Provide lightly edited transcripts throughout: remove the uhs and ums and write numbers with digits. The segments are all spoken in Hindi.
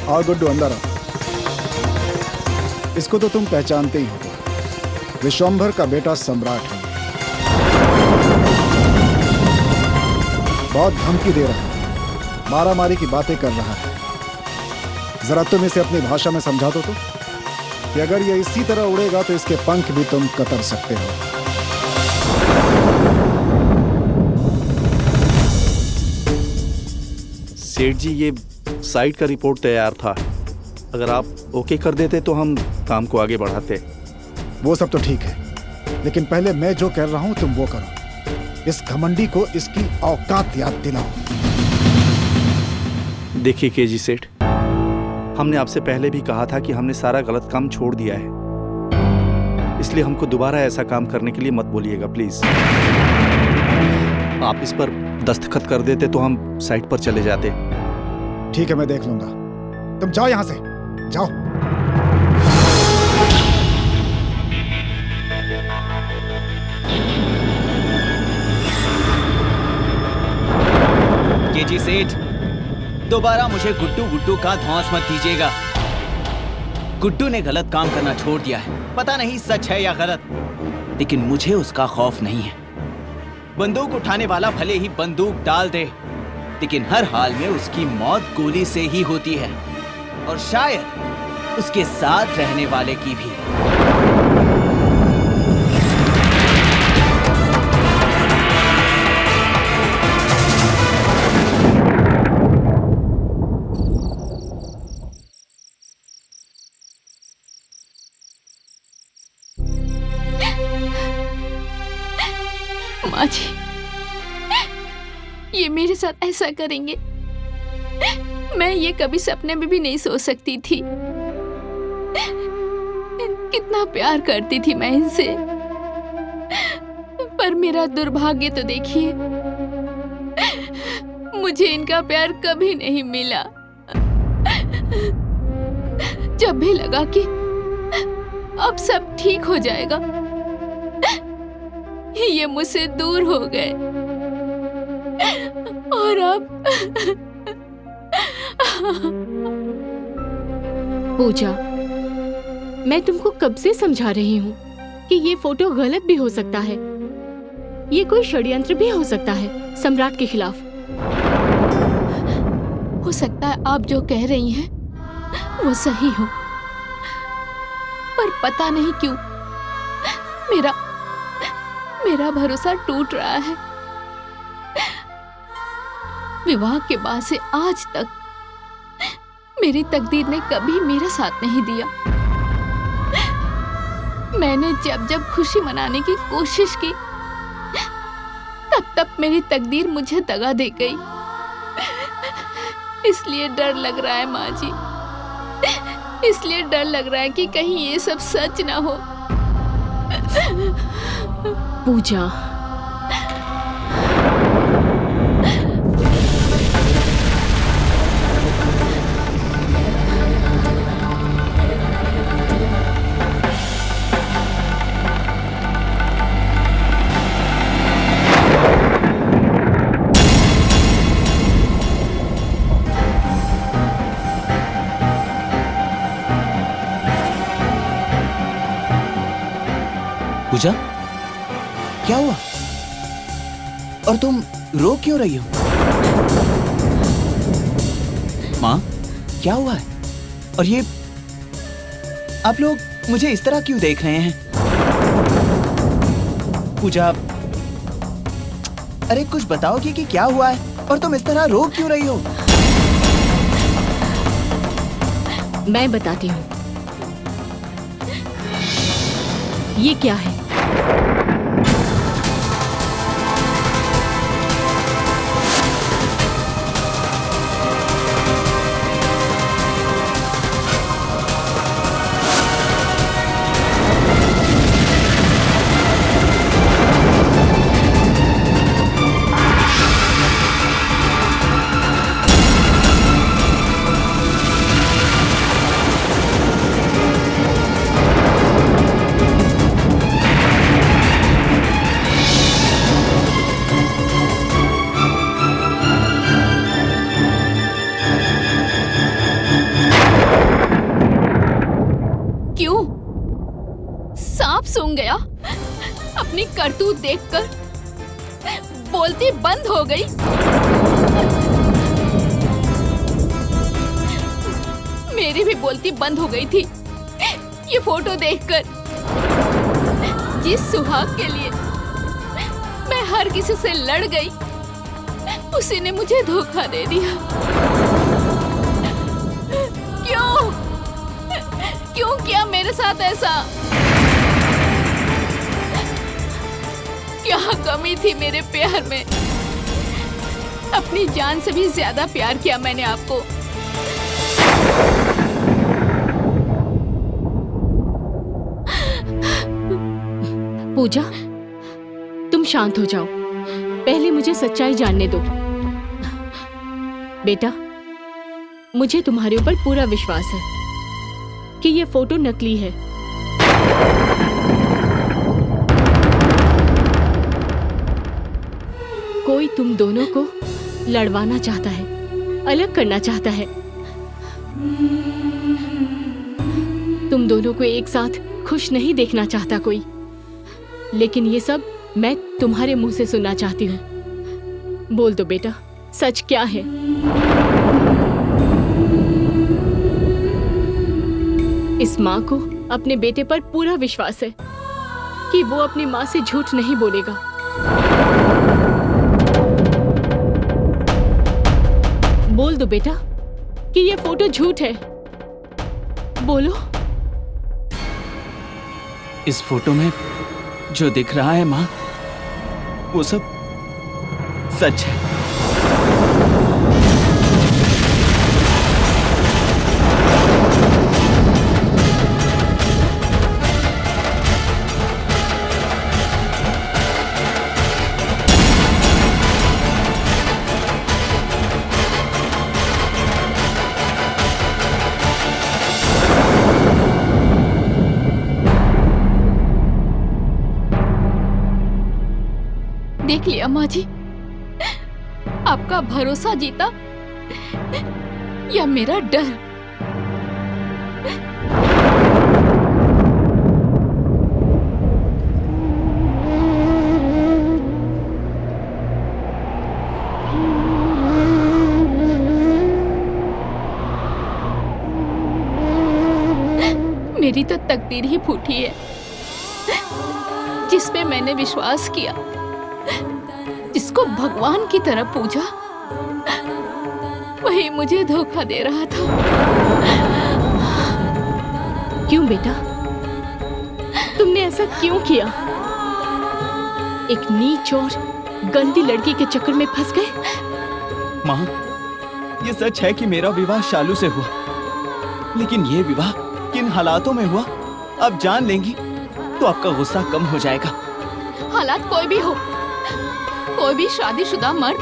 और गुड्डू अंदर आओ। इसको तो तुम पहचानते ही हो, विश्वंभर का बेटा सम्राट है। बहुत धमकी दे रहा है, मारामारी की बातें कर रहा है। जरा तुम इसे अपनी भाषा में समझा दो तो, कि अगर ये इसी तरह उड़ेगा तो इसके पंख भी तुम कतर सकते हो। सेठ जी, ये साइट का रिपोर्ट तैयार था। अगर आप ओके कर देते तो हम काम को आगे बढ़ाते। वो सब तो ठीक है, लेकिन पहले मैं जो कह रहा हूं तुम वो करो। इस घमंडी को इसकी औकात याद दिलाओ। देखिए केजी सेठ, हमने आपसे पहले भी कहा था कि हमने सारा गलत काम छोड़ दिया है, इसलिए हमको दोबारा ऐसा काम करने के लिए मत बोलिएगा प्लीज। आप इस पर दस्तखत कर देते तो हम साइट पर चले जाते। ठीक है, मैं देख लूंगा। तुम जाओ यहां से, जाओ। केजी सेठ, दोबारा मुझे गुड्डू का धौंस मत दीजिएगा। गुड्डू ने गलत काम करना छोड़ दिया है, पता नहीं सच है या गलत, लेकिन मुझे उसका खौफ नहीं है। बंदूक उठाने वाला भले ही बंदूक डाल दे, लेकिन हर हाल में उसकी मौत गोली से ही होती है, और शायद उसके साथ रहने वाले की भी। माँ जी, ये मेरे साथ ऐसा करेंगे, मैं ये कभी सपने में भी नहीं सोच सकती थी। कितना प्यार करती थी मैं इनसे, पर मेरा दुर्भाग्य तो देखिए, मुझे इनका प्यार कभी नहीं मिला। जब भी लगा कि अब सब ठीक हो जाएगा, ये मुझसे दूर हो गए, और अब पूजा, मैं तुमको कब से समझा रही हूँ कि ये फोटो गलत भी हो सकता है, ये कोई षड्यंत्र भी हो सकता है सम्राट के खिलाफ। हो सकता है आप जो कह रही हैं वो सही हो, पर पता नहीं क्यों मेरा भरोसा टूट रहा है। विवाह के बाद से आज तक मेरी तकदीर ने कभी मेरा साथ नहीं दिया। मैंने जब जब खुशी मनाने की कोशिश की, तब तब मेरी तकदीर मुझे दगा दे गई। इसलिए डर लग रहा है माँ जी, इसलिए डर लग रहा है कि कहीं ये सब सच ना हो। पूजा, पूजा, क्या हुआ? और तुम रो क्यों रही हो? माँ, क्या हुआ है? और ये आप लोग मुझे इस तरह क्यों देख रहे हैं? पूजा, अरे कुछ बताओगी कि क्या हुआ है और तुम इस तरह रो क्यों रही हो? मैं बताती हूँ। ये क्या है? देखकर बोलती बंद हो गई। मेरी भी बोलती बंद हो गई थी ये फोटो देखकर। जिस सुहाग के लिए मैं हर किसी से लड़ गई, उसी ने मुझे धोखा दे दिया। क्यों क्यों किया मेरे साथ ऐसा? क्या कमी थी मेरे प्यार में? अपनी जान से भी ज्यादा प्यार किया मैंने आपको। पूजा, तुम शांत हो जाओ, पहले मुझे सच्चाई जानने दो। बेटा, मुझे तुम्हारे ऊपर पूरा विश्वास है कि ये फोटो नकली है। कोई तुम दोनों को लड़वाना चाहता है, अलग करना चाहता है। तुम दोनों को एक साथ खुश नहीं देखना चाहता कोई। लेकिन ये सब मैं तुम्हारे मुंह से सुनना चाहती हूँ। बोल दो बेटा, सच क्या है? इस माँ को अपने बेटे पर पूरा विश्वास है कि वो अपनी माँ से झूठ नहीं बोलेगा। बोल दो बेटा कि ये फोटो झूठ है। बोलो। इस फोटो में जो दिख रहा है माँ, वो सब सच है। देख लिया माँ जी, आपका भरोसा जीता या मेरा डर? मेरी तो तकदीर ही फूटी है, जिस पे मैंने विश्वास किया, जिसको भगवान की तरह पूजा, वही मुझे धोखा दे रहा था। क्यों बेटा, तुमने ऐसा क्यों किया? एक नीच और गंदी लड़की के चक्कर में फंस गए। माँ, ये सच है कि मेरा विवाह शालू से हुआ, लेकिन ये विवाह किन हालातों में हुआ अब जान लेंगी तो आपका गुस्सा कम हो जाएगा। हालात कोई भी हो, कोई भी शादीशुदा मर्द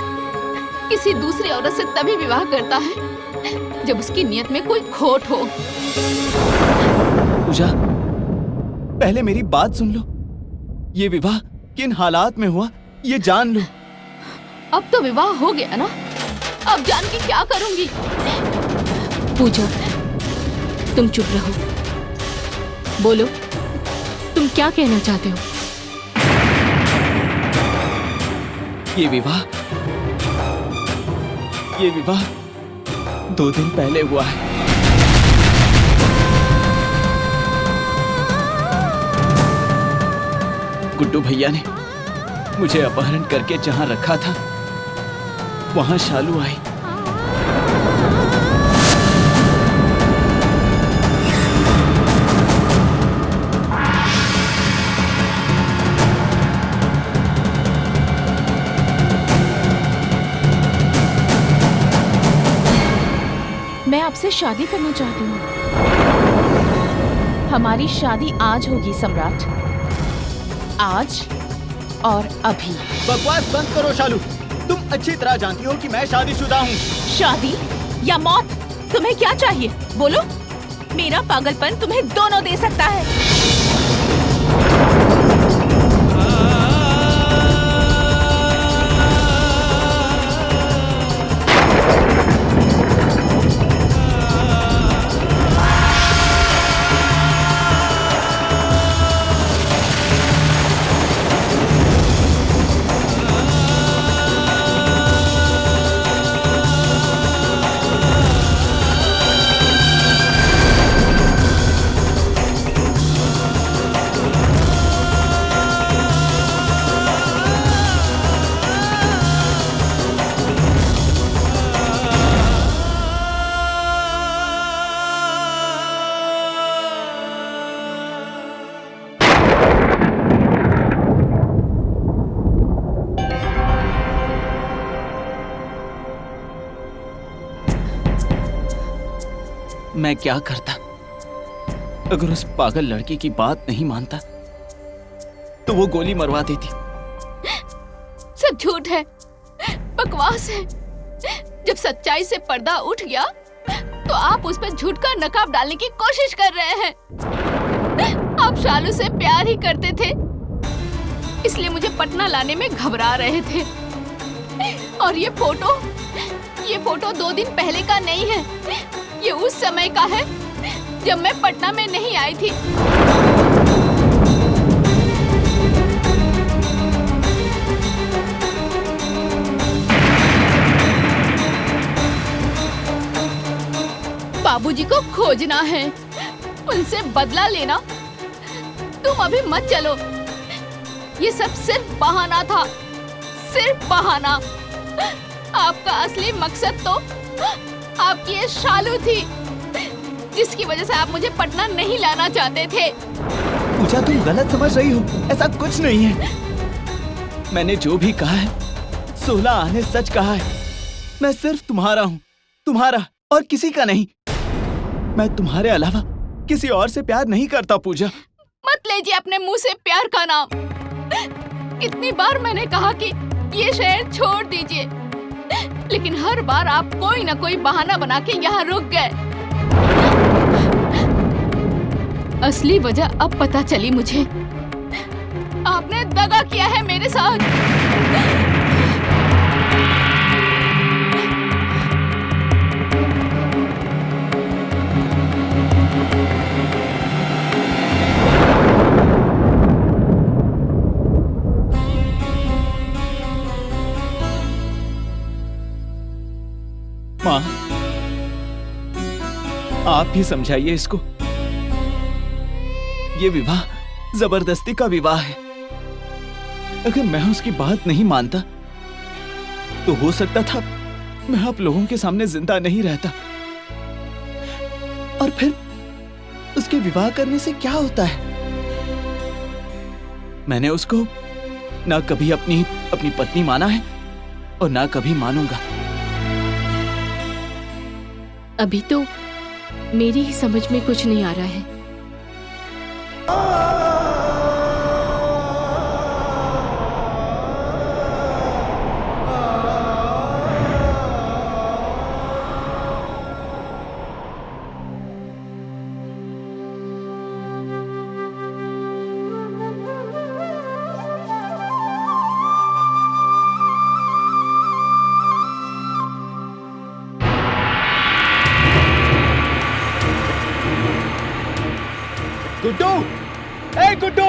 किसी दूसरी औरत से तभी विवाह करता है जब उसकी नियत में कोई खोट हो। पूजा, पहले मेरी बात सुन लो। ये विवाह किन हालात में हुआ ये जान लो। अब तो विवाह हो गया ना, अब जान के क्या करूंगी? पूजा, तुम चुप रहो। बोलो, तुम क्या कहना चाहते हो? ये विवाह 2 दिन पहले हुआ है। गुड्डू भैया ने मुझे अपहरण करके जहां रखा था वहां शालू आई। मैं आपसे शादी करना चाहती हूँ। हमारी शादी आज होगी सम्राट, आज और अभी। बकवास बंद करो शालू, तुम अच्छी तरह जानती हो कि मैं शादीशुदा हूँ। शादी या मौत, तुम्हें क्या चाहिए बोलो? मेरा पागलपन तुम्हें दोनों दे सकता है। मैं क्या करता अगर उस पागल लड़की की बात नहीं मानता तो वो गोली मरवा देती। सब झूठ है, बकवास है। जब सच्चाई से पर्दा उठ गया तो आप उस पर झूठ का नकाब डालने की कोशिश कर रहे हैं। आप शालू से प्यार ही करते थे, इसलिए मुझे पटना लाने में घबरा रहे थे। और ये फोटो 2 दिन पहले का नहीं है, ये उस समय का है जब मैं पटना में नहीं आई थी। बाबूजी को खोजना है, उनसे बदला लेना। तुम अभी मत चलो, ये सब सिर्फ बहाना था, सिर्फ बहाना। आपका असली मकसद तो आपकी ये शालू थी, जिसकी वजह से आप मुझे पटना नहीं लाना चाहते थे। पूजा, तुम गलत समझ रही हो, ऐसा कुछ नहीं है। मैंने जो भी कहा है 16 आने सच कहा है। मैं सिर्फ तुम्हारा हूँ, तुम्हारा और किसी का नहीं। मैं तुम्हारे अलावा किसी और से प्यार नहीं करता पूजा। मत लीजिए अपने मुंह से प्यार का नाम। कितनी बार मैंने कहा कि ये शहर छोड़ दीजिए, लेकिन हर बार आप कोई ना कोई बहाना बना के यहाँ रुक गए। असली वजह अब पता चली मुझे। आपने दगा किया है मेरे साथ। माँ, आप ही समझाइए इसको। ये विवाह जबरदस्ती का विवाह है। अगर मैं उसकी बात नहीं मानता तो हो सकता था मैं आप लोगों के सामने जिंदा नहीं रहता। और फिर उसके विवाह करने से क्या होता है? मैंने उसको ना कभी अपनी पत्नी माना है और ना कभी मानूंगा। अभी तो मेरी ही समझ में कुछ नहीं आ रहा है। गुड्डू, ए गुड्डू!